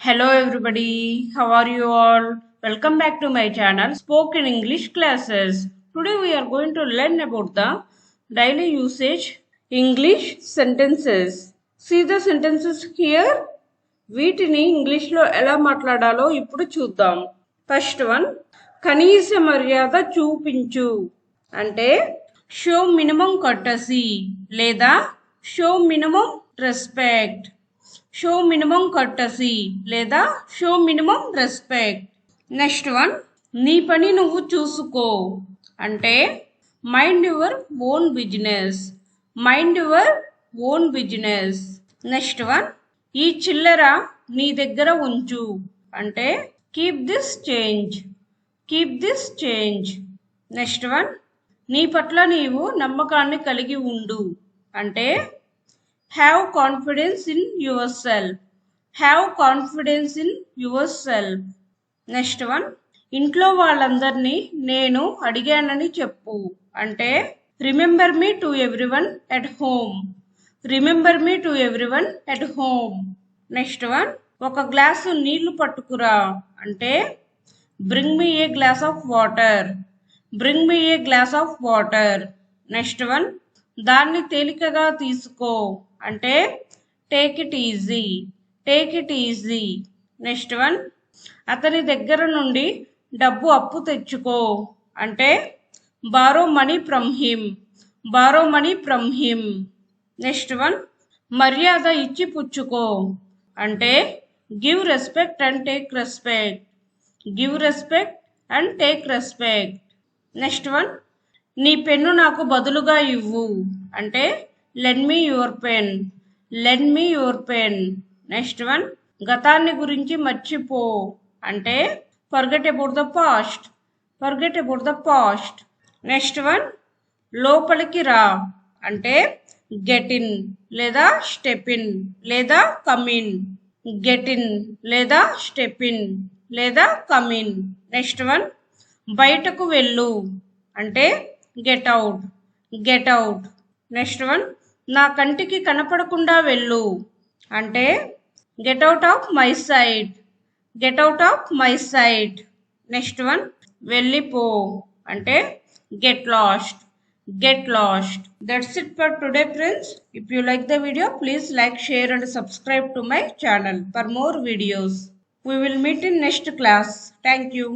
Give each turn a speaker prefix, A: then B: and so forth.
A: Hello everybody, how are you all? Welcome back to my channel Spoken English Classes. Today we are going to learn about the daily usage English sentences. See the sentences here? వీటిని ఇంగ్లీష్లో ఎలా మాట్లాడాలో ఇప్పుడు చూద్దాం. First one, కనీస మర్యాద చూపించు అంటే షో మినిమం కర్టసీ లేదా show minimum respect. Show minimum courtesy లేదా show minimum respect. Next one, నీ పని నువ్వు చూసుకో అంటే mind your own business. Mind your own business. Next one, ఈ చిల్లర నీ దగ్గర ఉంచు అంటే keep this change. Keep this change. Next one, నీ పట్ల నీవు నమ్మకాన్ని కలిగి ఉండు అంటే have confidence in yourself. Have confidence in yourself. Next one, ఇంట్లో వాళ్ళందరినీ నేను అడిగానని చెప్పు అంటే remember me to everyone at home. Remember me to everyone at home. Next one, ఒక గ్లాసు నీళ్లు పట్టుకురా అంటే bring me a glass of water. Bring me a glass of water. Next one, దాన్ని తేలికగా తీసుకో అంటే take it easy. Take it easy. Next one, అతని దగ్గర నుండి డబ్బు అప్పు తెచ్చుకో అంటే borrow money from him. Borrow money from him. Next one, మర్యాద ఇచ్చి పుచ్చుకో అంటే give respect and take respect. Give respect and take respect. Next one, నీ పెన్ను నాకు బదులుగా ఇవ్వు అంటే lend me your pen. Lend me your pen. Next one, గతాన్ని గురించి మర్చిపో అంటే forget about the past. Forget about the past. Next one, లోపలికి రా అంటే గెట్ ఇన్ లేదా స్టెప్ ఇన్ లేదా కమ్ ఇన్. గెట్ ఇన్ లేదా స్టెప్ ఇన్ లేదా కమ్ ఇన్. నెక్స్ట్ వన్, బయటకు వెళ్ళు అంటే get out. Get out. Next one, నా కంటికి కనపడకుండా వెళ్ళు అంటే get out of my sight. Get out of my sight. Next one, వెళ్ళిపో అంటే get lost. Get lost. That's it for today friends. If you like the video, please like, share and subscribe to my channel for more videos. We will meet in next class. Thank you.